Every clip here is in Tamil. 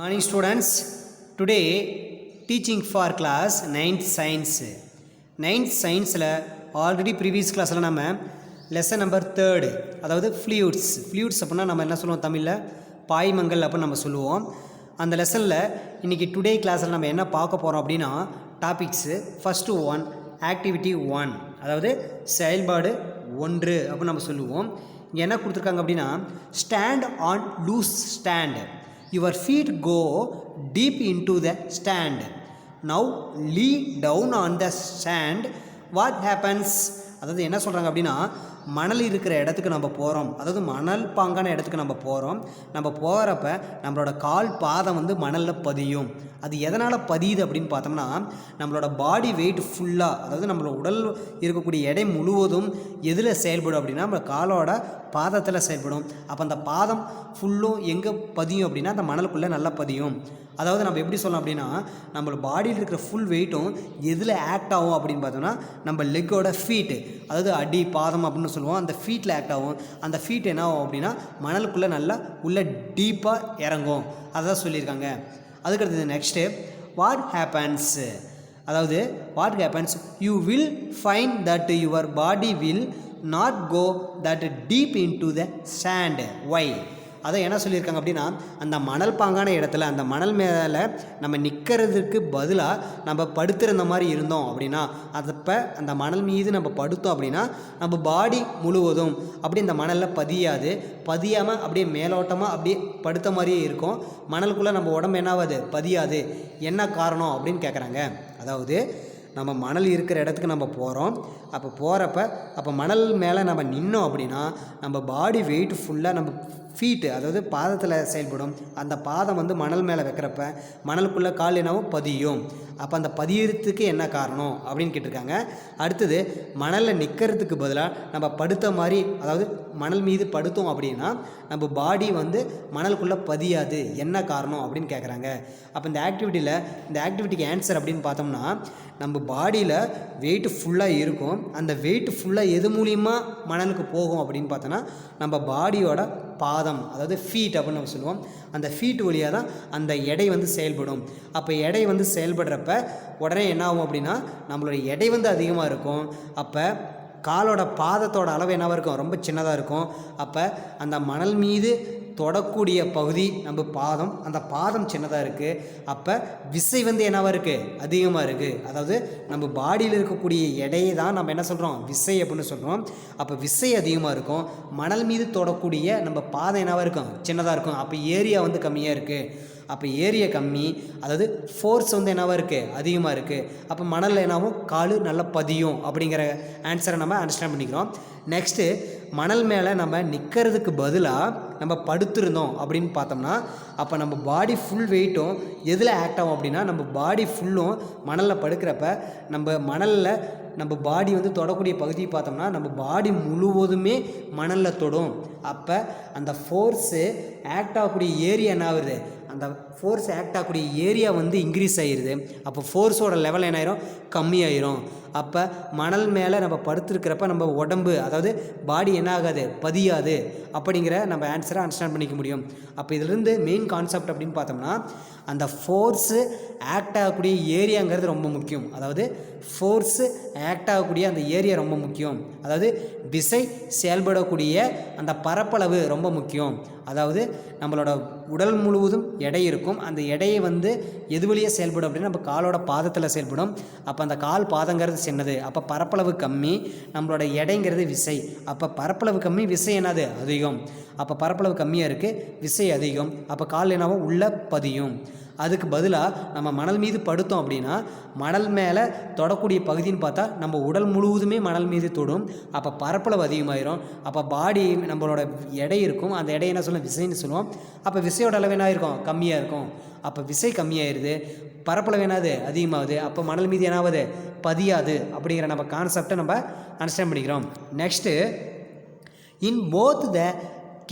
Morning students, today teaching for class 9th science. 9th science already previous class நம்ம lesson number 3rd அதாவது fluids அப்படின்னா நம்ம என்ன சொல்லுவோம் தமிழில் பாய்மங்கள் அப்படின்னு நம்ம சொல்லுவோம். அந்த லெசனில் இன்றைக்கி டுடே கிளாஸில் நம்ம என்ன பார்க்க போகிறோம் அப்படின்னா டாபிக்ஸு ஃபஸ்ட்டு 1 ஆக்டிவிட்டி 1 அதாவது செயல்பாடு 1 அப்படின்னு நம்ம சொல்லுவோம். இங்கே என்ன கொடுத்துருக்காங்க அப்படின்னா stand on loose stand. Your feet go deep into the stand. Now lay down on the sand. What happens? அதாவது என்ன சொல்கிறாங்க அப்படின்னா மணல் இருக்கிற இடத்துக்கு நம்ம போகிறோம், அதாவது மணல் பாங்கான இடத்துக்கு நம்ம போகிறோம். நம்ம போகிறப்ப நம்மளோட கால் பாதம் வந்து மணலில் பதியும். அது எதனால் பதியுது அப்படின்னு பார்த்தோம்னா நம்மளோட பாடி வெயிட் ஃபுல்லாக, அதாவது நம்மளோட உடல் இருக்கக்கூடிய எடை முழுவதும் எதில் செயல்படும் அப்படின்னா நம்ம காலோட பாதத்தில் செயல்படும். அப்போ அந்த பாதம் ஃபுல்லும் எங்கே பதியும் அப்படின்னா அந்த மணலுக்குள்ளே நல்லா பதியும். அதாவது நம்ம எப்படி சொல்லலாம் அப்படின்னா நம்மளோட பாடியில் இருக்கிற ஃபுல் வெயிட்டும் எதில் ஆக்ட் ஆகும் அப்படின்னு பார்த்தோம்னா நம்ம லெக்கோட ஃபீட்டு, அதாவது அடி பாதம் அப்படின்னு சொல்லுவோம், அந்த ஃபீட்டில் ஆக்ட் ஆகும். அந்த ஃபீட் என்ன ஆகும் அப்படின்னா மணலுக்குள்ளே நல்லா உள்ளே டீப்பாக இறங்கும். அதான் சொல்லியிருக்காங்க. அதுக்கடுத்தது நெக்ஸ்ட்டு வாட் ஹேப்பன்ஸ், அதாவது what happens you will find that your body will not go that deep in to the sand. Why? அதை என்ன சொல்லியிருக்காங்க அப்படின்னா அந்த மணல் பாங்கான இடத்துல அந்த மணல் மேலே நம்ம நிற்கிறதுக்கு பதிலாக நம்ம படுத்திருந்த மாதிரி இருந்தோம் அப்படின்னா அதப்போ அந்த மணல் மீது நம்ம படுத்தோம் அப்படின்னா நம்ம பாடி முழுவதும் அப்படி இந்த மணலில் பதியாமல் அப்படியே மேலோட்டமாக அப்படியே படுத்த மாதிரியே இருக்கும். மணலுக்குள்ளே நம்ம உடம்பு என்னாவது பதியாது. என்ன காரணம் அப்படின்னு கேட்குறாங்க. அதாவது நம்ம மணல் இருக்கிற இடத்துக்கு நம்ம போகிறோம். அப்போ மணல் மேலே நம்ம நின்னோம் அப்படின்னா நம்ம பாடி வெயிட் ஃபுல்லாக நம்ம ஃபீட்டு, அதாவது பாதத்தில் செயல்படும். அந்த பாதம் வந்து மணல் மேலே வைக்கிறப்ப மணலுக்குள்ளே கால் என்னவோ பதியும். அப்போ அந்த பதியறதுக்கு என்ன காரணம் அப்படின்னு கேட்டிருக்காங்க. அடுத்தது மணலில் நிற்கிறதுக்கு பதிலாக நம்ம படுத்த மாதிரி, அதாவது மணல் மீது படுத்தோம் அப்படின்னா நம்ம பாடி வந்து மணலுக்குள்ளே பதியாது. என்ன காரணம் அப்படின்னு கேட்குறாங்க. அப்போ இந்த ஆக்டிவிட்டிக்கு ஆன்சர் அப்படின்னு பார்த்தோம்னா நம்ம பாடியில் வெயிட் ஃபுல்லாக இருக்கும். அந்த வெயிட் ஃபுல்லாக எது மூலியமாக மணலுக்கு போகும் அப்படின்னு பார்த்தோன்னா நம்ம பாடியோட பாதம், அதாவது ஃபீட் அப்படின்னு நம்ம சொல்லுவோம். அந்த ஃபீட் வழியாக தான் அந்த எடை வந்து செயல்படும். அப்போ எடை வந்து செயல்படுறப்ப உடனே என்ன ஆகும் அப்படின்னா நம்மளோட எடை வந்து அதிகமாக இருக்கும். அப்போ காலோட பாதத்தோட அளவு என்னவாக இருக்கும், ரொம்ப சின்னதாக இருக்கும். அப்போ அந்த மணல் மீது தொடக்கூடிய பகுதி நம்ம பாதம், அந்த பாதம் சின்னதாக இருக்குது. அப்போ விசை வந்து என்னவாக இருக்குது, அதிகமாக இருக்குது. அதாவது நம்ம பாடியில் இருக்கக்கூடிய எடையை தான் நம்ம என்ன சொல்கிறோம், விசை அப்படின்னு சொல்கிறோம். அப்போ விசை அதிகமாக இருக்கும். மணல் மீது தொடக்கூடிய நம்ம பாதம் என்னவாக இருக்கும், சின்னதாக இருக்கும். அப்போ ஏரியா வந்து கம்மியாக இருக்குது. அப்போ ஏரியா கம்மி, அதாவது ஃபோர்ஸ் வந்து என்னவாக இருக்குது, அதிகமாக இருக்குது. அப்போ மணலில் என்னாவும் காலு நல்லா பதியும் அப்படிங்கிற ஆன்சரை நம்ம அண்டர்ஸ்டாண்ட் பண்ணிக்கிறோம். நெக்ஸ்ட்டு மணல் மேலே நம்ம நிற்கிறதுக்கு பதிலாக நம்ம படுத்திருந்தோம் அப்படின்னு பார்த்தோம்னா அப்போ நம்ம பாடி ஃபுல் வெயிட்டும் எதில் ஆக்ட் ஆகும் அப்படின்னா நம்ம பாடி ஃபுல்லும் மணலில் படுக்கிறப்ப நம்ம பாடி வந்து தொடக்கூடிய பகுதியை பார்த்தோம்னா நம்ம பாடி முழுவதுமே மணலில் தொடும். அப்போ அந்த ஃபோர்ஸு ஆக்ட் ஆகக்கூடிய ஏரியா என்ன ஆகுது, அந்த ஃபோர்ஸ் ஆக்ட் ஆகக்கூடிய ஏரியா வந்து இன்க்ரீஸ் ஆகிடுது. அப்போ ஃபோர்ஸோட லெவல் என்ன ஆயிரும், கம்மியாயிரும். அப்போ மணல் மேலே நம்ம படுத்துருக்கிறப்ப நம்ம உடம்பு, அதாவது பாடி என்ன ஆகாது, பதியாது அப்படிங்கிற நம்ம ஆன்சரை அண்டர்ஸ்டாண்ட் பண்ணிக்க முடியும். அப்போ இதிலிருந்து மெயின் கான்செப்ட் அப்படின்னு பார்த்தோம்னா அந்த ஃபோர்ஸு ஆக்ட் ஆகக்கூடிய ஏரியாங்கிறது ரொம்ப முக்கியம். அதாவது ஃபோர்ஸு ஆக்ட் ஆகக்கூடிய அந்த ஏரியா ரொம்ப முக்கியம். அதாவது விசை செயல்படக்கூடிய அந்த பரப்பளவு ரொம்ப முக்கியம். அதாவது நம்மளோட உடல் முழுவதும் எடை இருக்கும். அந்த எடையை வந்து எது வழியாக செயல்படும் அப்படின்னா நம்ம காலோட பாதத்தில் செயல்படும். அப்போ அந்த கால் பாதங்கிறது சின்னது, அப்போ பரப்பளவு கம்மி, நம்மளோட எடைங்கிறது விசை. அப்போ பரப்பளவு கம்மி, விசை என்னது அதிகம். அப்போ பரப்பளவு கம்மியாக இருக்குது, விசை அதிகம். அப்போ கால் என்னவோ உள்ளே பதியும். அதுக்கு பதிலாக நம்ம மணல் மீது படுத்தோம் அப்படின்னா மணல் மேலே தொடக்கூடிய பகுதின்னு பார்த்தா நம்ம உடல் முழுவதுமே மணல் மீது தொடும். அப்போ பரப்பளவு அதிகமாகிடும். அப்போ பாடி நம்மளோட எடை இருக்கும், அந்த எடை என்ன சொல்லுவோம், விசைன்னு சொல்லுவோம். அப்போ விசையோட அளவு என்ன இருக்கும், கம்மியாக இருக்கும். அப்போ விசை கம்மியாயிருது, பரப்பளவு என்னாவது அதிகமாகுது. அப்போ மணல் மீது என்னாவது, பதியாது அப்படிங்கிற நம்ம கான்செப்டை நம்ம அண்டர்ஸ்டாண்ட் பண்ணிக்கிறோம். Next in both the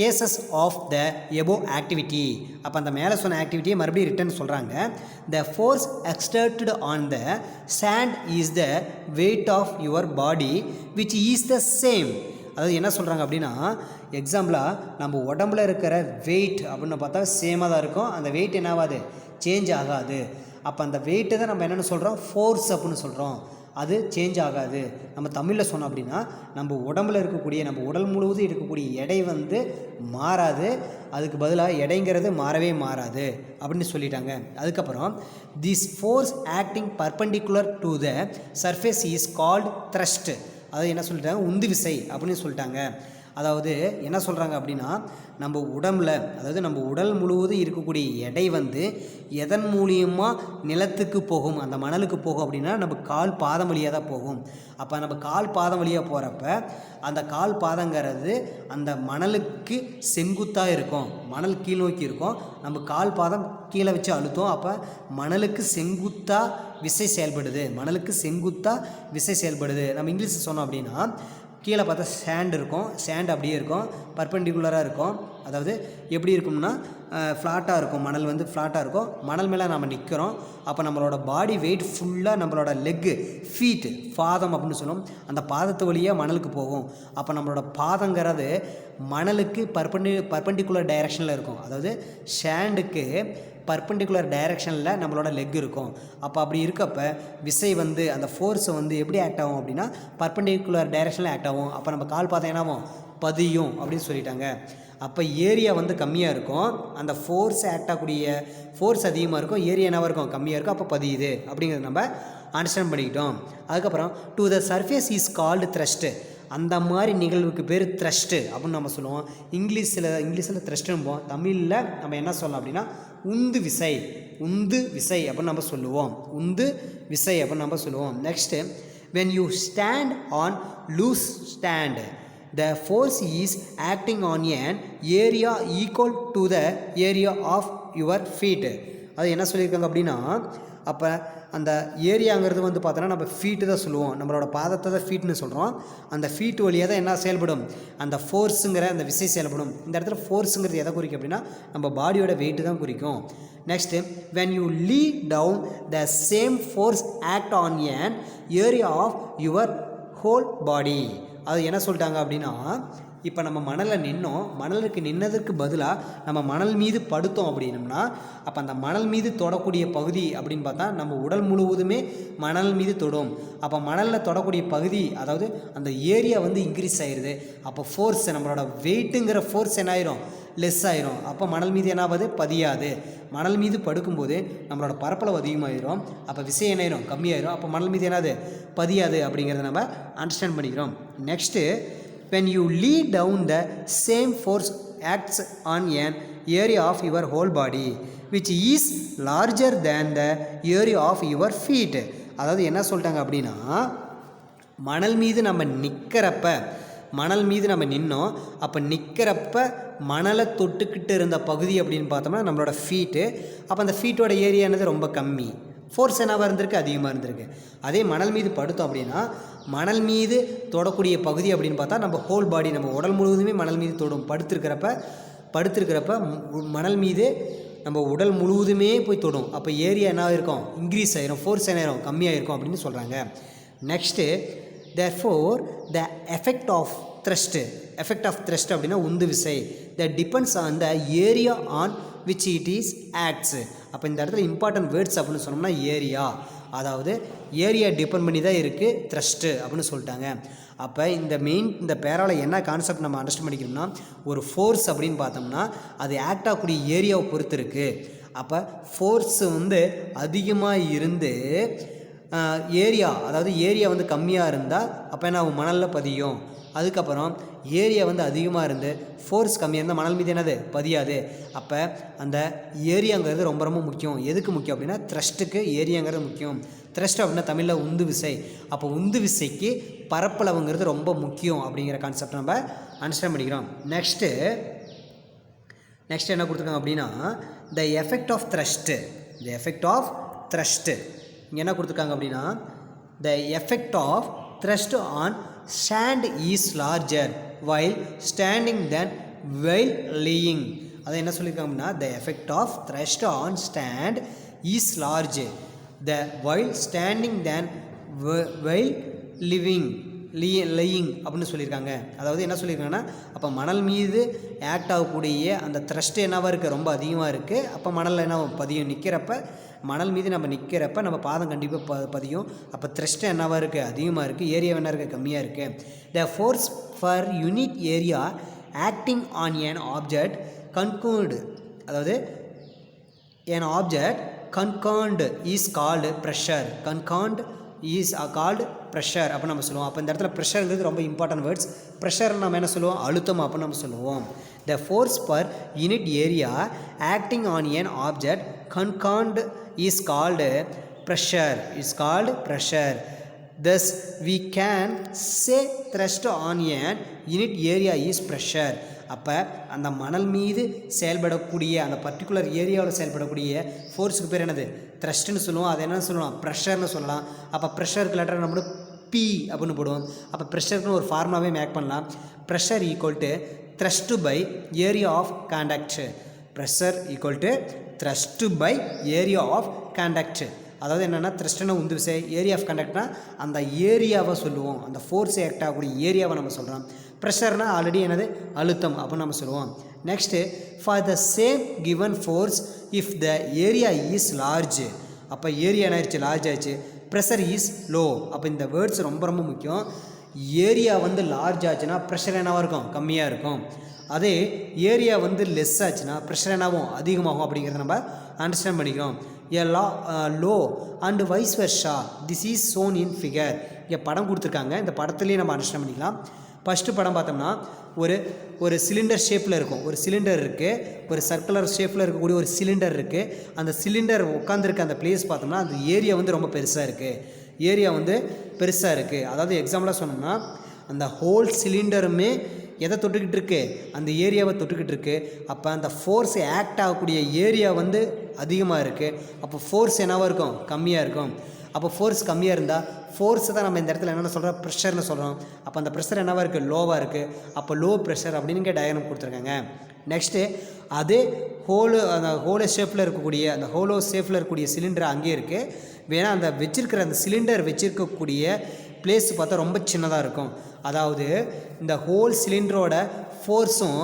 cases of the above activity. அப்போ அந்த மேலே சொன்ன ஆக்டிவிட்டியை மறுபடியும் ரிட்டர்ன் சொல்கிறாங்க. The force exerted on the sand is the weight of your body which is the same. அதாவது என்ன சொல்கிறாங்க அப்படின்னா எக்ஸாம்பிளாக நம்ம உடம்புல இருக்கிற வெயிட் அப்படின்னு பார்த்தா சேமாக தான் இருக்கும். அந்த வெயிட் என்ன ஆகாது, சேஞ்ச் ஆகாது. அப்போ அந்த வெயிட்டை தான் நம்ம என்னென்னு சொல்கிறோம், ஃபோர்ஸ் அப்படின்னு சொல்கிறோம். அது சேஞ்ச் ஆகாது. நம்ம தமிழில் சொன்னோம் அப்படின்னா நம்ம உடம்புல இருக்கக்கூடிய நம்ம உடல் முழுவதும் இருக்கக்கூடிய எடை வந்து மாறாது. அதுக்கு பதிலாக எடைங்கிறது மாறவே மாறாது அப்படின்னு சொல்லிட்டாங்க. அதுக்கப்புறம் this force acting perpendicular to the surface is called thrust. அதாவது என்ன சொல்லிட்டாங்க, உந்து விசை அப்படின்னு சொல்லிட்டாங்க. அதாவது என்ன சொல்கிறாங்க அப்படின்னா நம்ம உடம்பில், அதாவது நம்ம உடல் முழுவதும் இருக்கக்கூடிய எடை வந்து எதன் மூலியமாக நிலத்துக்கு போகும், அந்த மணலுக்கு போகும் அப்படின்னா நம்ம கால் பாதம் வழியாக தான் போகும். அப்போ நம்ம கால் பாதம் வழியாக போகிறப்ப அந்த கால் பாதங்கிறது அந்த மணலுக்கு செங்குத்தாக இருக்கும். மணல் கீழ் நோக்கி இருக்கும். நம்ம கால் பாதம் கீழே வச்சு அழுத்தம். அப்போ மணலுக்கு செங்குத்தாக விசை செயல்படுது. மணலுக்கு செங்குத்தாக விசை செயல்படுது. நம்ம இங்கிலீஷில் சொன்னோம் அப்படின்னா கீழே பார்த்தா சேண்ட் இருக்கும். சேண்ட் அப்படியே இருக்கும், பர்பெண்டிகுலராக இருக்கும். அதாவது எப்படி இருக்கும்னா ஃப்ளாட்டாக இருக்கும். மணல் வந்து ஃப்ளாட்டாக இருக்கும். மணல் மேலே நம்ம நிற்கிறோம். அப்போ நம்மளோட பாடி வெயிட் ஃபுல்லாக நம்மளோட லெக்கு, ஃபீட்டு, பாதம் அப்படின்னு சொல்லுவோம். அந்த பாதத்து வழியாக மணலுக்கு போகும். அப்போ நம்மளோட பாதங்கிறது மணலுக்கு பர்பெண்டிகுலர் டைரெக்ஷனில் இருக்கும். அதாவது சேண்டுக்கு பர்பெண்டிகுலர் டைரெக்ஷனில் நம்மளோட லெக் இருக்கும். அப்போ அப்படி இருக்கப்போ விசை வந்து அந்த ஃபோர்ஸை வந்து எப்படி ஆக்ட் ஆகும் அப்படின்னா பர்பெண்டிகுலர் டைரெக்ஷனில் ஆக்ட் ஆகும். அப்போ நம்ம கால் பார்த்தா என்னாகும், பதியும் அப்படின்னு சொல்லிட்டாங்க. அப்போ ஏரியா வந்து கம்மியாக இருக்கும். அந்த ஃபோர்ஸ் ஆக்ட் ஆகக்கூடிய ஃபோர்ஸ் அதிகமாக இருக்கும், ஏரியா என்னவாக இருக்கும், கம்மியாக இருக்கும். அப்போ பதியுது அப்படிங்கிறத நம்ம அண்டர்ஸ்டாண்ட் பண்ணிக்கிட்டோம். அதுக்கப்புறம் to the surface is called thrust. அந்த மாதிரி நிகழ்வுக்கு பேர் த்ரஸ்ட்டு அப்படின்னு நம்ம சொல்லுவோம். இங்கிலீஷில் த்ரஸ்ட்டும்போம். தமிழில் நம்ம என்ன சொல்லலாம் அப்படின்னா உந்து விசை, உந்து விசை அப்படின்னு நம்ம சொல்லுவோம். உந்து விசை அப்படின்னு நம்ம சொல்லுவோம். Next when you stand on loose stand the force is acting on an area equal to the area of your feet. அது என்ன சொல்லியிருக்காங்க அப்படின்னா அப்போ அந்த ஏரியாங்கிறது வந்து பார்த்தோன்னா நம்ம ஃபீட்டு தான் சொல்லுவோம். நம்மளோட பாதத்தை தான் ஃபீட்னு சொல்கிறோம். அந்த ஃபீட் வழியாக தான் என்ன செயல்படும், அந்த ஃபோர்ஸுங்கிற அந்த விசை செயல்படும். இந்த இடத்துல ஃபோர்ஸுங்கிறது எதை குறிக்கும் அப்படின்னா நம்ம பாடியோட வெயிட்டு தான் குறிக்கும். Next when you lay down the same force act on an area of your whole body. அது என்ன சொல்லிட்டாங்க அப்படின்னா இப்போ நம்ம மணலில் நின்னோம். மணலுக்கு நின்னதற்கு பதிலாக நம்ம மணல் மீது படுத்தோம் அப்படின்னம்னா அப்போ அந்த மணல் மீது தொடக்கூடிய பகுதி அப்படின்னு பார்த்தா நம்ம உடல் முழுவதுமே மணல் மீது தொடும். அப்போ மணலில் தொடக்கூடிய பகுதி அதாவது அந்த ஏரியா வந்து இன்க்ரீஸ் ஆயிடுது. அப்போ ஃபோர்ஸ் நம்மளோட வெயிட்டுங்கிற ஃபோர்ஸ் என்ன ஆயிரும், லெஸ் ஆயிரும். அப்போ மணல் மீது என்ன ஆகுது, பதியாது. மணல் மீது படுக்கும்போது நம்மளோட பரப்பளவு அதிகமாகிடும். அப்போ விசை என்ன ஆயிரும், கம்மியாயிரும். அப்போ மணல் மீது என்னது, பதியாது அப்படிங்கிறத நம்ம அண்டர்ஸ்டாண்ட் பண்ணிக்கிறோம். Next when you lay down the same force acts on an area of your whole body which is larger than the area of your feet. அதாவது என்ன சொல்லிட்டாங்க அப்படின்னா மணல் மீது நம்ம நிற்கிறப்ப, மணல் மீது நம்ம நின்னோம். அப்போ நிற்கிறப்ப மணலை தொட்டுக்கிட்டு இருந்த பகுதி அப்படின்னு பார்த்தோம்னா நம்மளோட ஃபீட்டு. அப்போ அந்த ஃபீட்டோட ஏரியானது ரொம்ப கம்மி, ஃபோர்ஸ் என்னவாக இருந்திருக்கு, அதிகமாக இருந்திருக்கு. அதே மணல் மீது படுத்தோம் அப்படின்னா மணல் மீது தொடக்கூடிய பகுதி அப்படின்னு பார்த்தா நம்ம ஹோல் பாடி, நம்ம உடல் முழுவதுமே மணல் மீது தொடும். படுத்திருக்கிறப்ப மணல் மீது நம்ம உடல் முழுவதுமே போய் தொடும். அப்போ ஏரியா என்ன இருக்கும், இன்க்ரீஸ் ஆயிரும். ஃபோர்ஸ் என்ன ஆயிரும், கம்மியாக இருக்கும் அப்படின்னு சொல்கிறாங்க. Next therefore the effect of thrust அப்படின்னா உந்து விசை that depends on the area on which it is acts. அப்போ இந்த இடத்துல இம்பார்ட்டன்ட் வேர்ட்ஸ் அப்படின்னு சொன்னோம்னா ஏரியா, அதாவது ஏரியா டிபெண்ட் பண்ணி தான் இருக்குது த்ரஸ்ட்டு அப்படின்னு சொல்லிட்டாங்க. அப்போ இந்த பேராவில் என்ன கான்செப்ட் நம்ம அண்டர்ஸ்டாண்ட் பண்ணிக்கணும்னா ஒரு ஃபோர்ஸ் அப்படின்னு பார்த்தோம்னா அது ஆக்ட் ஆகக்கூடிய ஏரியாவை பொறுத்து இருக்குது. அப்போ ஃபோர்ஸு வந்து அதிகமாக இருந்து ஏரியா, அதாவது ஏரியா வந்து கம்மியாக இருந்தால் அப்போ என்ன மணலில் பதியும். அதுக்கப்புறம் ஏரியா வந்து அதிகமாக இருந்து ஃபோர்ஸ் கம்மியாக இருந்தால் மணல் மீது என்னது, பதியாது. அப்போ அந்த ஏரியாங்கிறது ரொம்ப ரொம்ப முக்கியம். எதுக்கு முக்கியம் அப்படின்னா த்ரஸ்ட்டுக்கு ஏரியாங்கிறது முக்கியம். த்ரஸ்ட் அப்படின்னா தமிழில் உந்து விசை. அப்போ உந்து விசைக்கு பரப்பளவுங்கிறது ரொம்ப முக்கியம் அப்படிங்கிற கான்செப்ட் நம்ம அண்டர்ஸ்டாண்ட் பண்ணிக்கிறோம். நெக்ஸ்ட்டு என்ன கொடுத்துருக்காங்க அப்படின்னா த எஃபெக்ட் ஆஃப் த்ரஸ்ட்டு. இங்கே என்ன கொடுத்துருக்காங்க அப்படின்னா the effect of thrust on sand is larger while standing than while laying. அதை என்ன சொல்லியிருக்காங்க அப்படின்னா the effect of thrust on stand is large the while standing than while living. Lying அப்படின்னு சொல்லியிருக்காங்க. அதாவது என்ன சொல்லியிருக்காங்கன்னா, அப்போ மணல் மீது ஆக்ட் ஆகக்கூடிய அந்த த்ரஸ்ட் என்னவாக இருக்குது, ரொம்ப அதிகமாக இருக்குது. அப்போ மணலில் என்ன பதியும், நிற்கிறப்ப மணல் மீது நம்ம நிற்கிறப்ப நம்ம பாதம் கண்டிப்பாக பதியும். அப்போ த்ரஸ்ட் என்னவாக இருக்குது, அதிகமாக இருக்குது. ஏரியா என்ன இருக்குது, கம்மியாக இருக்குது. The force for unit area acting on an object concerned, அதாவது an object concerned is called pressure. Concerned is called pressure அப்படின்னு நம்ம சொல்லுவோம். அப்போ இந்த இடத்துல ப்ரெஷருங்கிறது ரொம்ப இம்பார்ட்டன்ட் வேர்ட்ஸ். ப்ரெஷர் நம்ம என்ன சொல்லுவோம், அழுத்தம் அப்படின்னு நம்ம சொல்லுவோம். The force per unit area acting on an object concerned is called pressure. Thus we can say thrust on an unit area is pressure. அப்போ அந்த மணல் மீது செயல்படக்கூடிய அந்த பர்டிகுலர் ஏரியாவில் செயல்படக்கூடிய ஃபோர்ஸுக்கு பேர் என்னது, த்ரஸ்ட்னு சொல்லுவோம். அது என்னன்னு சொல்லலாம், ப்ரெஷர்னு சொல்லலாம். அப்போ ப்ரெஷருக்கு லெட்டர் நம்ம பி அப்படின்னு போடுவோம். அப்போ ப்ரெஷருக்குன்னு ஒரு ஃபார்முலாவே மேக் பண்ணலாம். Pressure equal to thrust by area of contact. Pressure equal to thrust by area of contact. அதாவது என்னென்னா, த்ரஸ்ட்னா உந்து விசை, ஏரியா ஆஃப் கண்டக்ட்னா அந்த ஏரியாவை சொல்லுவோம், அந்த ஃபோர்ஸை ஆக்ட் ஆகக்கூடிய ஏரியாவை நம்ம சொல்கிறோம். ப்ரெஷர்னா ஆல்ரெடி என்னது, அழுத்தம் அப்படின்னு நம்ம சொல்லுவோம். Next, for the same given force if the area is large. அப்போ ஏரியா என்ன ஆயிடுச்சு, லார்ஜ் ஆயிடுச்சு. Pressure is low. அப்போ இந்த வேர்ட்ஸ் ரொம்ப ரொம்ப முக்கியம். ஏரியா வந்து லார்ஜ் ஆச்சுன்னா ப்ரெஷர் என்னவாக இருக்கும், கம்மியாக இருக்கும். அதே ஏரியா வந்து லெஸ் ஆச்சுன்னா ப்ரெஷர் என்னாகும், அதிகமாகும். அப்படிங்கிறத நம்ம அண்டர்ஸ்டாண்ட் பண்ணிக்கிறோம். Low and vice versa. This is shown in figure. இங்கே படம் கொடுத்துருக்காங்க, இந்த படத்துலேயே நம்ம அண்டர்ஸ்டாண்ட் பண்ணிக்கலாம். ஃபஸ்ட்டு படம் பார்த்தோம்னா ஒரு சிலிண்டர் ஷேப்பில் இருக்கும், ஒரு சிலிண்டர் இருக்குது, ஒரு சர்க்குலர் ஷேப்பில் இருக்கக்கூடிய ஒரு சிலிண்டர் இருக்குது. அந்த சிலிண்டர் உட்காந்துருக்க அந்த பிளேஸ் பார்த்தோம்னா அந்த ஏரியா வந்து ரொம்ப பெருசாக இருக்குது. அதாவது எக்ஸாம்பிளாக சொன்னோம்னா, அந்த ஹோல் சிலிண்டருமே எதை தொட்டுக்கிட்டு இருக்கு, அந்த ஏரியாவை தொட்டுக்கிட்டு இருக்கு. அப்போ அந்த ஃபோர்ஸ் ஆக்ட் ஆகக்கூடிய ஏரியா வந்து அதிகமாக இருக்குது. அப்போ ஃபோர்ஸ் என்னவாக இருக்கும், கம்மியாக இருக்கும். அப்போ ஃபோர்ஸ் கம்மியாக இருந்தால் ஃபோர்ஸை தான் நம்ம இந்த இடத்துல என்னென்ன சொல்கிறோம், ப்ரெஷர்னு சொல்கிறோம். அப்போ அந்த ப்ரெஷர் என்னவாக இருக்குது, லோவாக இருக்குது. அப்போ லோ ப்ரெஷர் அப்படின்னு டயக்ராம் கொடுத்துருக்காங்க. நெக்ஸ்ட்டு, அதே அந்த ஹோலோ ஷேப்பில் இருக்கக்கூடிய சிலிண்டர் அங்கேயே இருக்குது. வேணால் அந்த அந்த சிலிண்டர் வச்சுருக்கக்கூடிய பிளேஸ் பார்த்தா ரொம்ப சின்னதாக இருக்கும். அதாவது இந்த ஹோல் சிலிண்டரோட ஃபோர்ஸும்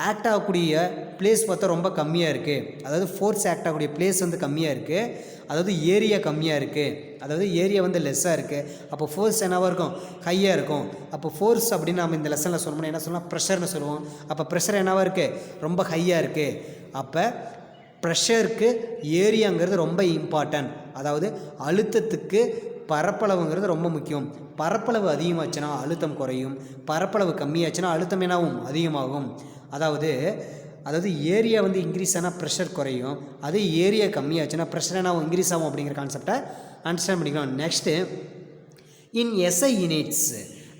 ஆக்ட் ஆகக்கூடிய பிளேஸ் பார்த்தா ரொம்ப கம்மியாக இருக்குது. அதாவது ஃபோர்ஸ் ஆக்ட் ஆகக்கூடிய பிளேஸ் வந்து கம்மியாக இருக்குது. அதாவது ஏரியா கம்மியாக இருக்குது. அதாவது ஏரியா வந்து லெஸ்ஸாக இருக்குது. அப்போ ஃபோர்ஸ் என்னவாக இருக்கும், ஹையாக இருக்கும். அப்போ ஃபோர்ஸ் அப்படின்னு நம்ம இந்த லெசனில் சொல்லணும்னா என்ன சொல்லலாம், ப்ரெஷர்னு சொல்லுவோம். அப்போ ப்ரெஷர் என்னவாக இருக்குது, ரொம்ப ஹையாக இருக்குது. அப்போ ப்ரெஷருக்கு ஏரியாங்கிறது ரொம்ப இம்பார்ட்டன்ட். அதாவது அழுத்தத்துக்கு பரப்பளவுங்கிறது ரொம்ப முக்கியம். பரப்பளவு அதிகமாச்சுன்னா அழுத்தம் குறையும், பரப்பளவு கம்மியாச்சுன்னா அழுத்தம் என்னாகும், அதிகமாகும். அதாவது ஏரியா வந்து இன்க்ரீஸ் ஆனால் ப்ரெஷர் குறையும், அதே ஏரியா கம்மியாச்சுன்னா ப்ரெஷர் என்னாகும், இன்க்ரீஸ் ஆகும். அப்படிங்கிற கான்செப்டை அண்டர்ஸ்டாண்ட் பண்ணிக்கலாம். Next, in SI units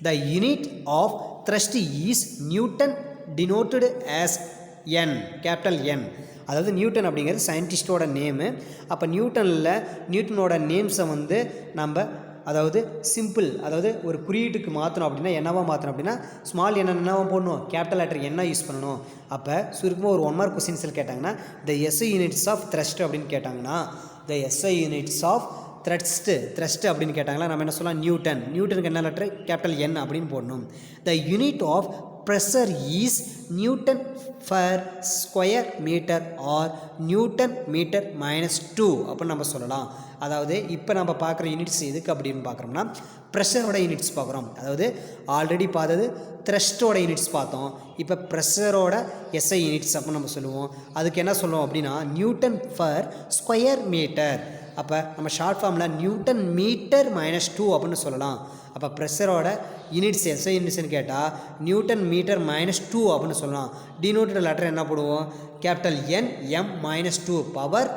the unit of thrust is newton denoted as N, capital N. அதாவது நியூட்டன் அப்படிங்கிறது சயின்டிஸ்டோட நேமு. அப்போ நியூட்டனோட நேம்ஸை வந்து நம்ம அதாவது ஒரு குறியீட்டுக்கு மாற்றணும் அப்படின்னா என்னவா மாற்றணும் அப்படின்னா ஸ்மால் என்னவா போடணும், கேபிட்டல் லெட்டர் என்ன யூஸ் பண்ணணும். அப்போ சுருக்கமாக ஒரு 1 மார்க் கொஸ்டின்ஸில் கேட்டாங்கன்னா த SI யூனிட்ஸ் ஆஃப் த்ரஸ்ட் அப்படின்னு கேட்டாங்கன்னா த SI யூனிட்ஸ் ஆஃப் த்ரஸ்ட் அப்படின்னு கேட்டாங்களா நம்ம என்ன சொல்லலாம், நியூட்டனுக்கு என்ன லெட்டர், கேபிட்டல் N அப்படின்னு போடணும். The unit of pressure is newton per square metre or newton metre -2 அப்படின்னு நம்ம சொல்லலாம். அதாவது இப்போ நம்ம பார்க்குற யூனிட்ஸ் எதுக்கு அப்படின்னு பார்க்குறோம்னா ப்ரெஷரோட யூனிட்ஸ் பார்க்குறோம். அதாவது ஆல்ரெடி பார்த்தது த்ரஸ்டோட யூனிட்ஸ் பார்த்தோம். இப்போ ப்ரெஷரோட SI யூனிட்ஸ் அப்படின்னு நம்ம சொல்லுவோம். அதுக்கு என்ன சொல்லுவோம் அப்படின்னா நியூட்டன் ஃபர் ஸ்கொயர் மீட்டர். அப்போ நம்ம ஷார்ட் ஃபார்மில் நியூட்டன் மீட்டர் -2 அப்படின்னு சொல்லலாம். அப்போ ப்ரெஷரோட யூனிட்ஸ் SI யூனிட்ஸ்னு கேட்டால் நியூட்டன் மீட்டர் -2 அப்படின்னு சொல்லலாம். டினோட்டட் லெட்டர் என்ன போடுவோம், capital N M-2 power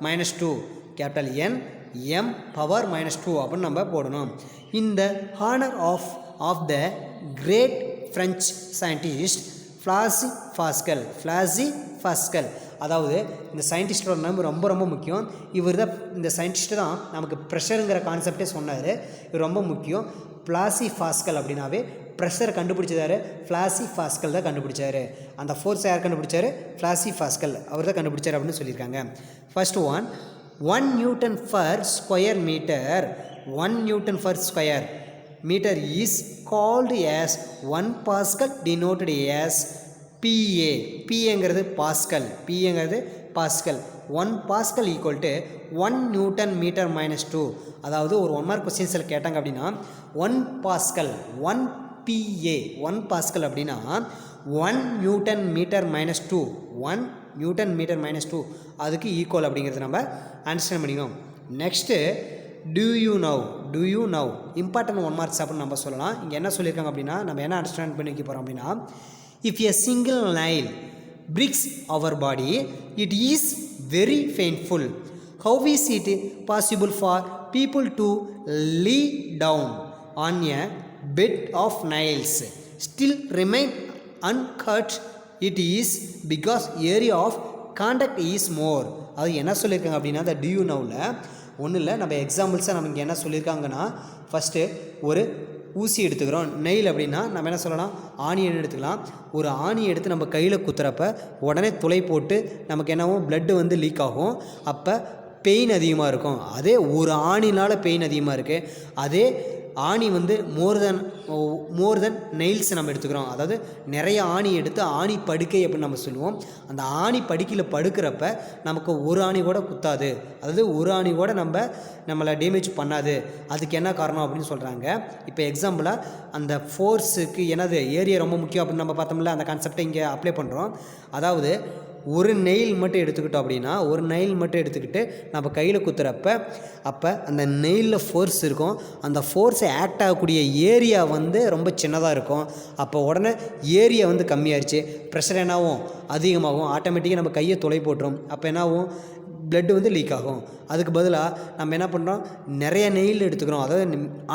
-2, capital N M power -2 அப்படின்னு நம்ம போடணும். இந்த honour of the great French scientist Blaise Pascal. அதாவது இந்த சயின்டிஸ்டோட நேம் ரொம்ப ரொம்ப முக்கியம். இந்த சயின்டிஸ்ட்டு தான் நமக்கு ப்ரெஷருங்கிற கான்செப்டே சொன்னார். இது ரொம்ப முக்கியம். ஃப்ளாசி பாஸ்கல் அப்படின்னாவே ப்ரெஷர் கண்டுபிடிச்சதாரு ஃப்ளாசி பாஸ்கல் தான் கண்டுபிடிச்சாரு. அந்த ஃபோர்ஸ் யார் கண்டுபிடிச்சாரு, ஃப்ளாசி பாஸ்கல் அவர் தான் கண்டுபிடிச்சார் அப்படின்னு சொல்லியிருக்காங்க. First 1 newton per square metre. 1 newton per square meter is called as 1 Pascal denoted as PA. PAங்கிறது பாஸ்கல். PAங்கிறது Pascal. 1 Pascal equal to 1 Newton meter minus 2. அதாவது ஒரு 1 மார்க் கொஸ்டின்ஸில் கேட்டாங்க அப்படின்னா 1 Pascal 1 PA 1 Pascal அப்படின்னா 1 Newton meter minus 2 1 Newton meter minus 2 அதுக்கு ஈக்குவல் அப்படிங்கிறது நம்ம அண்டர்ஸ்டாண்ட் பண்ணிக்கணும். Next do you know important 1 marks அப்படின்னு நம்ம சொல்லலாம். இங்கே என்ன சொல்லியிருக்காங்க அப்படின்னா நம்ம என்ன அண்டர்ஸ்டாண்ட் பண்ணி வைக்க போகிறோம் அப்படின்னா if a single nail breaks our body it is very painful. How is it possible for people to lay down on a bed of nails still remain uncut? It is because area of contact is more. அது என்ன சொல்லியிருக்காங்க அப்படின்னா அந்த do you knowல ஒன்றும் இல்லை. நம்ம எக்ஸாம்பிள்ஸாக நமக்கு என்ன சொல்லியிருக்காங்கன்னா ஃபஸ்ட்டு ஒரு ஊசி எடுத்துக்கிறோம். நெயில் அப்படின்னா நம்ம என்ன சொல்லலாம் ஆணியை எடுத்துக்கலாம். ஒரு ஆணியை எடுத்து நம்ம கையில் குத்துறப்ப உடனே துளை போட்டு நமக்கு என்னவும் பிளட்டு வந்து லீக் ஆகும். அப்போ பெயின் அதிகமாக இருக்கும். அதே ஒரு ஆணினால் பெயின் அதிகமாக இருக்குது. அதே ஆணி வந்து மோர் தென் நெயில்ஸ் நம்ம எடுத்துக்கிறோம். அதாவது நிறைய ஆணி எடுத்து ஆணி படுக்கை அப்படின்னு நம்ம சொல்லுவோம். அந்த ஆணி படுக்கையில் படுக்கிறப்ப நமக்கு ஒரு ஆணி கூட குத்தாது. அதாவது ஒரு ஆணி கூட நம்மளை டேமேஜ் பண்ணாது. அதுக்கு என்ன காரணம் அப்படின்னு சொல்கிறாங்க. இப்போ எக்ஸாம்பிளாக அந்த ஃபோர்ஸுக்கு என்னது ஏரியா ரொம்ப முக்கியம் அப்படின்னு நம்ம பார்த்தோம்ல, அந்த கான்செப்டை இங்கே அப்ளை பண்ணுறோம். அதாவது ஒரு நெயில் மட்டும் எடுத்துக்கிட்டோம் அப்படின்னா ஒரு நெயில் மட்டும் எடுத்துக்கிட்டு நம்ம கையில் குத்துறப்ப அப்போ அந்த நெயிலில் ஃபோர்ஸ் இருக்கும். அந்த ஃபோர்ஸை ஆக்ட் ஆகக்கூடிய ஏரியா வந்து ரொம்ப சின்னதாக இருக்கும். அப்போ உடனே ஏரியா வந்து கம்மியாகிடுச்சு, ப்ரெஷர் என்னாகும் அதிகமாகும். ஆட்டோமேட்டிக்காக நம்ம கையை துளை போட்டுரும். அப்போ என்னாகும் பிளட்டு வந்து லீக் ஆகும். அதுக்கு பதிலாக நம்ம என்ன பண்ணுறோம் நிறைய நெயில் எடுத்துக்கிறோம். அதாவது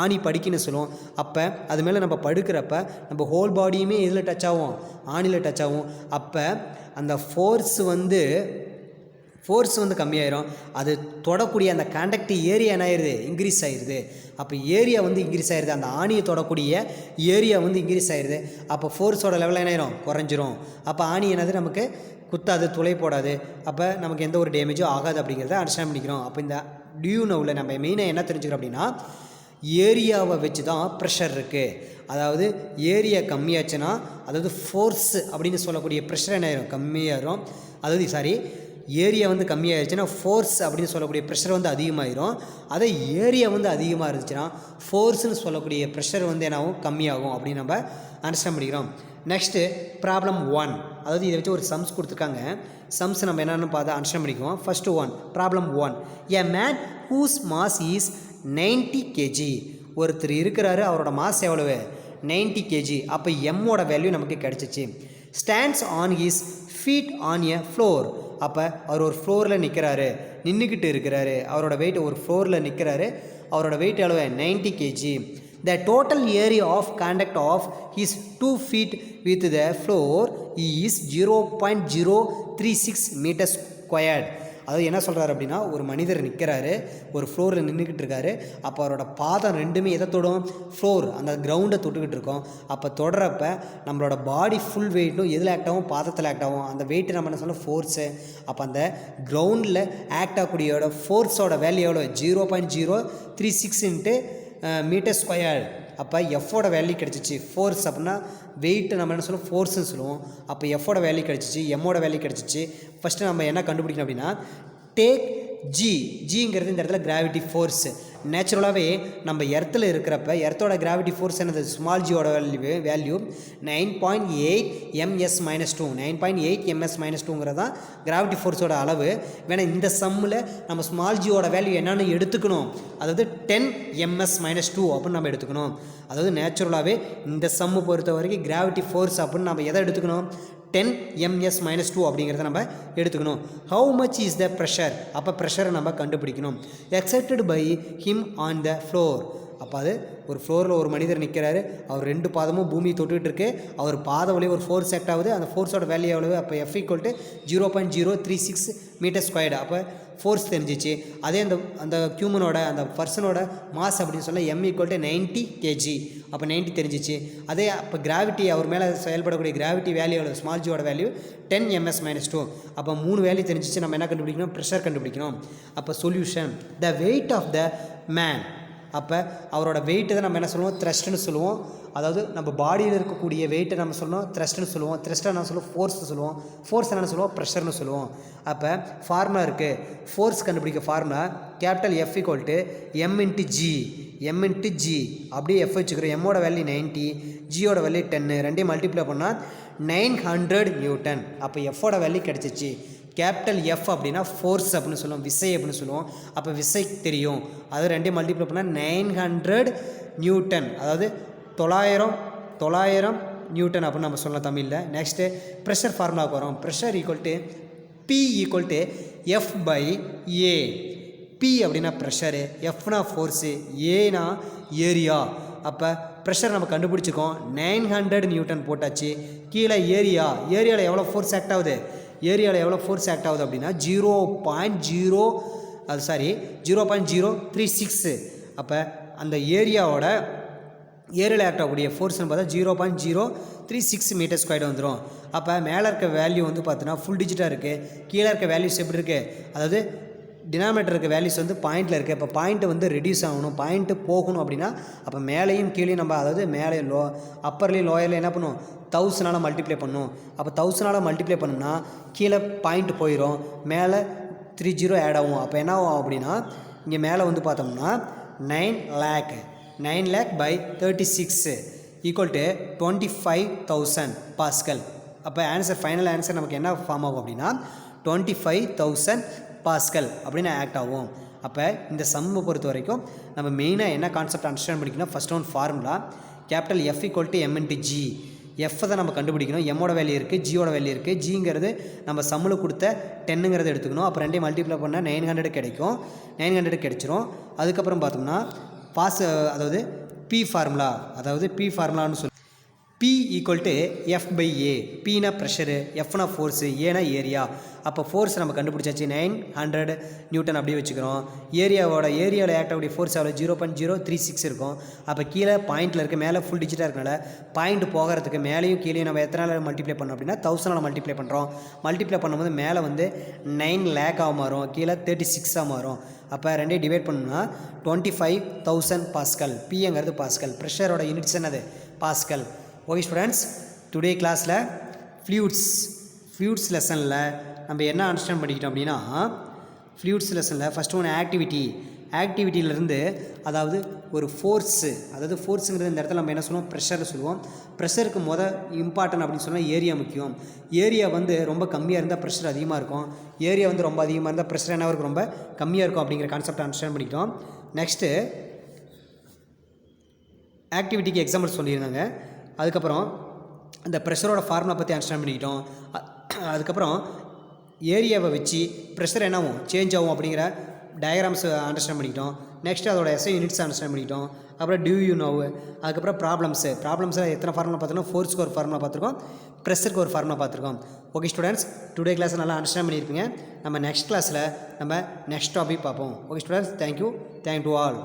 ஆணி படுக்கின்னு சொல்லுவோம். அப்போ அது மேலே நம்ம படுக்கிறப்ப நம்ம ஹோல் பாடியுமே இதில் டச் ஆகும், ஆணியில் டச் ஆகும். அப்போ அந்த ஃபோர்ஸ் வந்து கம்மியாயிரும். அது தொடக்கூடிய அந்த கான்டாக்ட் ஏரியா என்ன ஆயிடுது இன்க்ரீஸ் ஆயிடுது. அப்போ ஏரியா வந்து இன்க்ரீஸ் ஆயிடுது. அந்த ஆணியை தொடக்கூடிய ஏரியா வந்து இன்க்ரீஸ் ஆயிடுது. அப்போ ஃபோர்ஸோட லெவலில் என்ன ஆயிரும் குறைஞ்சிரும். அப்போ ஆணி என்னது நமக்கு குத்தாது, துளை போடாது. அப்போ நமக்கு எந்த ஒரு டேமேஜும் ஆகாது அப்படிங்கிறத அண்டர்ஸ்டாண்ட் பண்ணிக்கிறோம். அப்போ இந்த டியூ நோவில் நம்ம மெயினாக என்ன தெரிஞ்சுக்கிறோம் அப்படின்னா ஏரியாவை வச்சு தான் ப்ரெஷர் இருக்குது. அதாவது ஏரியா கம்மியாச்சுன்னா அதாவது ஃபோர்ஸ் அப்படின்னு சொல்லக்கூடிய ப்ரெஷர் என்ன ஆயிரும் கம்மியாயிரும். அதாவது ஏரியா வந்து கம்மியாகிடுச்சுன்னா ஃபோர்ஸ் அப்படின்னு சொல்லக்கூடிய ப்ரெஷர் வந்து அதிகமாகிடும். அதே ஏரியா வந்து அதிகமாக இருந்துச்சுன்னா ஃபோர்ஸ்னு சொல்லக்கூடிய ப்ரெஷர் வந்து என்னாகும் கம்மியாகும் அப்படின்னு நம்ம அண்டர்ஸ்டாண்ட் பண்ணிக்கிறோம். Next problem 1. அதாவது இதை வச்சு ஒரு சம்ஸ் கொடுத்துருக்காங்க. சம்ஸ் நம்ம என்னென்னு பார்த்து அண்டர்ஸ்டாண்ட் பண்ணிக்குவோம். First 1 problem 1 a man whose mass is 90 kg. ஒருத்தர் இருக்கிறாரு, அவரோட மாஸ் எவ்வளவு 90 kg. அப்போ எம்மோட வேல்யூ நமக்கு கிடச்சிச்சு. Stands on his feet on a floor. அப்போ அவர் ஒரு ஃப்ளோரில் நின்றுக்கிட்டு இருக்கிறாரு. அவரோட வெயிட் ஒரு ஃப்ளோரில் நிற்கிறாரு. அவரோட வெயிட் எவ்வளவு 90 kg. The total area of contact of his 2 feet with the floor is 0.036 meters squared. அது என்ன சொல்கிறாரு அப்படின்னா ஒரு மனிதர் நிற்கிறாரு, ஒரு ஃப்ளோரில் நின்றுக்கிட்டு இருக்காரு. அப்போ அவரோட பாதம் ரெண்டுமே எதை தொடும் ஃப்ளோர் அந்த கிரவுண்டை தொட்டுக்கிட்டு இருக்கோம். அப்போ தொடரப்ப நம்மளோட பாடி ஃபுல் வெயிட்டும் எதில் ஆக்ட் ஆகும் பாதத்தில் ஆக்ட் ஆகும். அந்த வெயிட்டு நம்ம என்ன சொல்லணும் ஃபோர்ஸு. அப்போ அந்த கிரவுண்டில் ஆக்ட் ஆகக்கூடியோட ஃபோர்ஸோட வேல்யூ எவ்வளோ 0.036 மீட்டர் ஸ்கொயர். அப்போ எஃபோட வேல்யூ கிடச்சிச்சு. ஃபோர்ஸ் அப்படின்னா வெயிட்டு நம்ம என்ன சொல்லுவோம் ஃபோர்ஸ்ன்னு சொல்லுவோம். அப்போ எஃபோட வேல்யூ கிடச்சிச்சு, எம்மோட வேல்யூ கிடச்சிச்சு. ஃபஸ்ட்டு நம்ம என்ன கண்டுபிடிக்கணும் அப்படின்னா டேக் ஜிங்கிறது இந்த இடத்துல கிராவிட்டி ஃபோர்ஸ். நேச்சுரலாகவே நம்ம எர்த்தில் இருக்கிறப்ப எர்த்தோட கிராவிட்டி ஃபோர்ஸ் என்னது ஸ்மால் ஜியோட வேல்யூ 9.8 ms-2 9.8 ms-2ங்கிறது தான் கிராவிட்டி ஃபோர்ஸோட அளவு. வேணா இந்த சம்மில் நம்ம ஸ்மால் ஜியோட வேல்யூ என்னென்னு எடுத்துக்கணும். அதாவது 10 ms-2 அப்படின்னு நம்ம எடுத்துக்கணும். அதாவது நேச்சுரலாகவே இந்த சம்மு பொறுத்த வரைக்கும் கிராவிட்டி ஃபோர்ஸ் அப்படின்னு நம்ம எதை எடுத்துக்கணும் 10 ms-2 அப்படிங்கிறத நம்ம எடுத்துக்கணும். How much is the pressure. அப்போ ப்ரெஷரை நம்ம கண்டுபிடிக்கணும். Exerted by him on the floor. அப்போ அது ஒரு ஃப்ளோரில் ஒரு மனிதர் நிற்கிறாரு, அவர் ரெண்டு பாதமும் பூமியை தொட்டுக்கிட்டு இருக்கு. அவர் பாதம் வழியே ஒரு ஃபோர்ஸ் ஆக்ட் ஆகுது. அந்த ஃபோர்ஸோட வேல்யூ எவ்வளவு அப்போ F = 0.036 மீட்டர் ஸ்கொயர்டு. அப்போ ஃபோர்ஸ் தெரிஞ்சிச்சு. அதே அந்த ஹியூமனோட அந்த பர்சனோட மாஸ் அப்படின்னு சொல்ல M = 90 kg. அப்போ 90 தெரிஞ்சிச்சு. அதே அப்போ கிராவிட்டி அவர் மேலே செயல்படக்கூடிய கிராவிட்டி வேல்யூ எவ்வளோ ஸ்மால் ஜியோட வேல்யூ 10 ms-2. அப்போ 3 வேல்யூ தெரிஞ்சிச்சு. நம்ம என்ன கண்டுபிடிக்கணும் ப்ரெஷர் கண்டுபிடிக்கணும். அப்போ solution the weight of the man அப்போ அவரோட வெயிட்டு தான் நம்ம என்ன சொல்லுவோம், த்ரஸ்ட்னு சொல்லுவோம். அதாவது நம்ம பாடியில் இருக்கக்கூடிய வெயிட்டை நம்ம சொல்லணும் த்ரஸ்ட்னு சொல்லுவோம். த்ரஸ்ட்டை என்ன சொல்லுவோம், ஃபோர்ஸ்னு சொல்லுவோம். ஃபோர்ஸ் என்ன சொல்லுவோம், ப்ரெஷர்னு சொல்லுவோம். அப்போ ஃபார்முலா இருக்குது. ஃபோர்ஸ் கண்டுபிடிக்க formula capital F = m × g. m × g அப்படியே F வச்சுக்கிறோம். எம்மோட வேல்யூ 90, ஜியோட வேல்யூ 10, ரெண்டையும் மல்டிப்ளை பண்ணால் 900 நியூட்டன். அப்போ எஃபோட வேல்யூ கிடச்சிச்சு. கேபிட்டல் F அப்படின்னா ஃபோர்ஸ் அப்படின்னு சொல்லுவோம், விசை அப்படின்னு சொல்லுவோம். அப்போ விசை தெரியும், அது ரெண்டையும் மல்டிப்ளை பண்ணால் 900 நியூட்டன், அதாவது 900 நியூட்டன் அப்படின்னு நம்ம சொல்லலாம் தமிழில். நெக்ஸ்ட்டு ப்ரெஷர் ஃபார்முலாவுக்கு வரோம். Pressure P = F/A. P அப்படின்னா ப்ரெஷரு, Fனா ஃபோர்ஸு, ஏனா ஏரியா. அப்போ ப்ரெஷர் நம்ம கண்டுபிடிச்சிக்கோம். 900 நியூட்டன் போட்டாச்சு. கீழே ஏரியாவில் எவ்வளோ ஃபோர்ஸ் ஆக்ட் ஆகுது, அப்படின்னா 0.036. அப்போ அந்த ஏரியாவில் ஆக்ட் ஆகக்கூடிய ஃபோர்ஸ்னு பார்த்தா 0.036 மீட்டர் ஸ்கொயர் வந்துடும். அப்போ மேலே இருக்க வேல்யூ வந்து பார்த்தோன்னா ஃபுல் டிஜிட்டாக இருக்குது, கீழே இருக்க வேல்யூஸ் எப்படி இருக்குது, அதாவது டினாமினேட்டர் இருக்க வேல்யூஸ் வந்து பாயிண்டில் இருக்குது. இப்போ பாயிண்ட்டு வந்து ரெடியூஸ் ஆகணும், பாயிண்ட்டு போகணும் அப்படின்னா அப்போ மேலேயும் கீழே நம்ம, அதாவது மேலே அப்பர்லேயும் லோயர்லேயும் என்ன பண்ணுவோம், 1000 மல்டிப்ளை பண்ணணும். அப்போ 1000 மல்டிப்ளை பண்ணோம்னா கீழே பாயிண்ட் போயிடும், மேலே 30 ஆட் ஆகும். அப்போ என்ன ஆகும் அப்படின்னா இங்கே மேலே வந்து பார்த்தோம்னா 9 lakh/36 = 25,000 பாஸ்கல். அப்போ ஃபைனல் ஆன்சர் நமக்கு என்ன ஃபார்ம் ஆகும் அப்படின்னா 25,000 பாஸ்கல் அப்படின்னு ஆக்ட் ஆகும். அப்போ இந்த சம்மை பொறுத்த வரைக்கும் நம்ம மெயினாக என்ன கான்செப்ட் அண்டர்ஸ்டாண்ட் பண்ணிக்கணும், first one formula capital F = m × g. எஃப்பை தான் நம்ம கண்டுபிடிக்கணும். எம்மோட வேல்யூ இருக்குது, ஜியோட வேல்யூ இருக்குது. ஜிங்கிறது நம்ம சம்மில் கொடுத்த 10ங்கிறத எடுத்துக்கணும். அப்போ ரெண்டையும் மல்டிப்ளை பண்ணால் 900 கிடைக்கும். 900 கிடைச்சிரும். அதுக்கப்புறம் பார்த்தோம்னா அதாவது P ஃபார்முலான்னு சொல்லி P = F/A. Pனா ப்ரெஷரு, Fனா ஃபோர்ஸு, ஏனா ஏரியா. அப்போ ஃபோர்ஸ் நம்ம கண்டுபிடிச்சாச்சு, 900 நியூட்டன் அப்படியே வச்சுக்கிறோம். ஏரியாவில் ஆக்ட் ஆகக்கூடிய ஃபோர்ஸ் எவ்வளோ, 0.036 இருக்கும். அப்போ கீழே பாயிண்டில் இருக்க, மேலே ஃபுல் டிஜிட்டாக இருக்கனால பாயிண்ட் போகிறதுக்கு மேலேயும் கீழே நம்ம எத்தனை மல்டிப்ளை பண்ணோம் அப்படின்னா 1000 மல்டிப்ளை பண்ணுறோம். மல்டிப்ளை பண்ணும்போது மேலே வந்து 9 lakh மாறும், கீழே 36 மாறும். அப்போ ரெண்டையும் டிவைட் பண்ணோம்னா 25,000 பாஸ்கல். Pங்கிறது பாஸ்கல், ப்ரெஷரோட யூனிட்ஸ் என்னது, பாஸ்கல். ஓகே ஸ்டூடெண்ட்ஸ், டுடே கிளாஸில் ஃப்ளூயிட்ஸ் லெசனில் நம்ம என்ன அண்டர்ஸ்டாண்ட் பண்ணிக்கிட்டோம் அப்படின்னா, ஃப்ளூயிட்ஸ் லெசனில் ஃபஸ்ட்டு ஒன்று ஆக்டிவிட்டியிலேருந்து, அதாவது ஒரு ஃபோர்ஸு, அதாவது ஃபோர்ஸுங்கிறது இந்த இடத்துல நம்ம என்ன சொல்லுவோம், ப்ரெஷர்னு சொல்லுவோம். ப்ரெஷருக்கு இம்பார்ட்டன்ட் அப்படின்னு சொன்னால் ஏரியா முக்கியம். ஏரியா வந்து ரொம்ப கம்மியாக இருந்தால் ப்ரெஷர் அதிகமாக இருக்கும், ஏரியா வந்து ரொம்ப அதிகமாக இருந்தால் ப்ரெஷர் என்ன இருக்கும், ரொம்ப கம்மியாக இருக்கும் அப்படிங்கிற கான்செப்ட் அண்டர்ஸ்டாண்ட் பண்ணிக்கிட்டோம். நெக்ஸ்ட்டு ஆக்டிவிட்டிக்கு எக்ஸாம்பிள் சொல்லியிருந்தாங்க. அதுக்கப்புறம் அந்த ப்ரெஷரோட ஃபார்முலா பற்றி அண்டர்ஸ்டாண்ட் பண்ணிக்கிட்டோம். அதுக்கப்புறம் ஏரியாவை வச்சு ப்ரெஷர் என்னாகும், சேஞ்ச் ஆகும் அப்படிங்கிற டயக்ராம்ஸ் அண்டர்ஸ்டாண்ட் பண்ணிக்கிட்டோம். நெக்ஸ்ட்டு அதோட SI யூனிட்ஸ் அண்டர்ஸ்டாண்ட் பண்ணிக்கிட்டோம். அப்புறம் டியூ யூ நோவு, அதுக்கப்புறம் ப்ராப்ளம்ஸில் எத்தனை ஃபார்முலா பார்த்துருக்கோம், ஃபோர்ஸ்க்கு ஒரு ஃபார்முலா பார்த்துருக்கோம், ப்ரெஷருக்கு ஒரு ஃபார்முலா பார்த்துருக்கோம். ஓகே ஸ்டூடெண்ட்ஸ், டுடே கிளாஸ் நல்லா அண்டர்ஸ்டாண்ட் பண்ணியிருப்பீங்க. நம்ம நெக்ஸ்ட் கிளாஸில் நம்ம நெக்ஸ்ட் டாபிக் பார்ப்போம். Okay students, thank you to all.